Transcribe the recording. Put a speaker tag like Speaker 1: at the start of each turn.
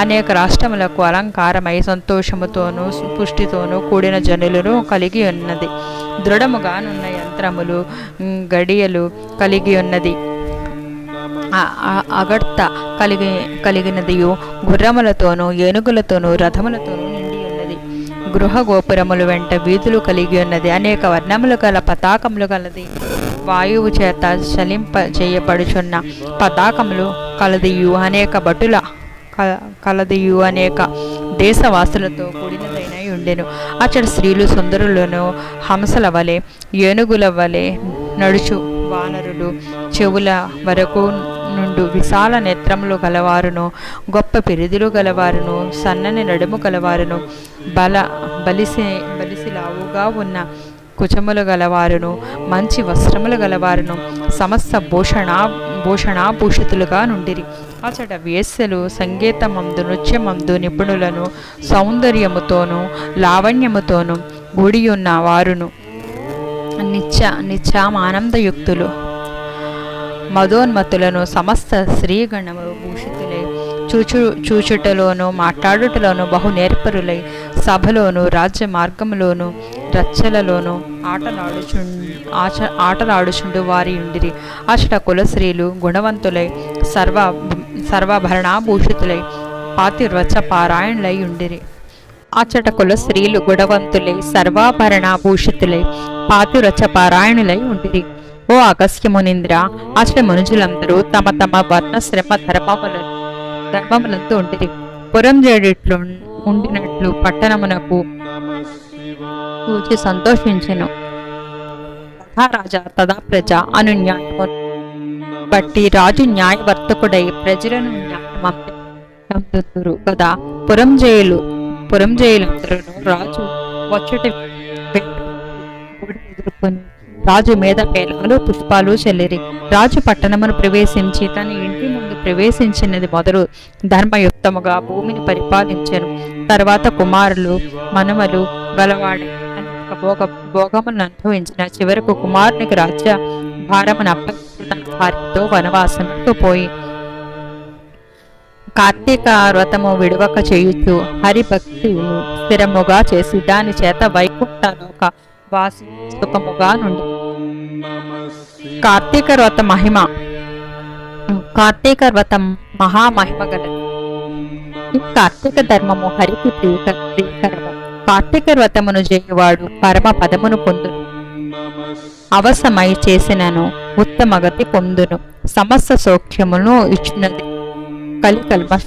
Speaker 1: అనేక రాష్ట్రములకు అలంకారమై సంతోషముతోనూ పుష్టితోనూ కూడిన జనులను కలిగి ఉన్నది. దృఢముగానున్న యంత్రములు గడియలు కలిగి ఉన్నది. అగర్త కలిగినదియు గుర్రములతోనూ ఏనుగులతోనూ రథములతోనూ నిండి ఉన్నది. గృహ గోపురములు వెంట వీధులు కలిగి ఉన్నది. అనేక వర్ణములు గల పతాకములు గలది. వాయువు చేత చలింప చేయబడుచున్న పతాకములు కలదియు అనేక భటుల కలదియు అనేక దేశవాసులతో కూడినదైన ఉండెను. అచ్చట స్త్రీలు సుందరులను హంసల వలె ఏనుగుల వలె నడుచు వానరులు, చెవుల వరకు నుండు విశాల నేత్రములు గలవారును, గొప్ప పిరిదిలు గలవారును, సన్నని నడుము గలవారును, బలిసిలావుగా ఉన్న కుచములు గలవారును, మంచి వస్త్రములు గలవారును, సమస్త భూషణాభూషితులుగా నుండిరి. అచట వేశ్యలు సంగీతమందు నృత్యమందు నిపుణులను, సౌందర్యముతోనూ లావణ్యముతోనూ కూడియున్న వారును, నిత్యమానందయుక్తులు మదోన్మతులను, సమస్త స్త్రీగణము భూషితులై చూచుటలోను మాట్లాడుటలోను బహు నేర్పరులై సభలోను రాజ్య మార్గములోను రచ్చలలోను ఆటలాడుచుండు వారి ఉండిరి. అచట కుల స్త్రీలు గుణవంతులై సర్వాభరణాభూషితులై పాతివ్రత పారాయణులై ఉండిరి. అచట కుల స్త్రీలు గుణవంతులై సర్వాభరణాభూషితులై పాతివ్రత పారాయణులై ఉండిరి. ఓ అగస్త్యమునింద్ర, అచట మనుజులందరూ తమ తమ వర్ణశ్రమ ధర్మములందు ఉండిరి. పురంజేడిట్లు ఉండినట్లు పట్టణమునకు చూచి సంతోషించెను. తథారాజా తదా ప్రజ అను న్యాయము బట్టి రాజు న్యాయవర్తకుడై ప్రజలను న్యాయమందుతురు కదా. పురంజేయులందరూ రాజు వచ్చుట ఎదుర్కొని రాజు మీద పేలాలు పుష్పాలు చెల్లిరి. రాజు పట్టణమును ప్రవేశించి తన ఇంటి ముందు ప్రవేశించినది మొదలు ధర్మయుక్తముగా భూమిని పరిపాలించెను. తర్వాత కుమారులు మనుమలు గలవాడి భోగములను అనుభవించిన చివరకు కుమారునికి రాజ్య భారమును అప్పగించి తన భార్యతో వనవాసముకు పోయి కార్తీక వ్రతము విడువక చేయుచు హరిభక్తి స్థిరముగా చేసి దాని చేత వైకుంఠలోక వాసి సుఖముగా నుండి. కార్తీక వ్రతం మహామహిమ గలది. ఈ కార్తీక ధర్మము హరికి ప్రియకరము. కార్తీక వ్రతమును చేయువాడు పరమ పదమును పొందును. అవసమై చేసినను ఉత్తమగతి పొందును. సమస్త సౌఖ్యమును ఇచ్చినది. కలికల్మష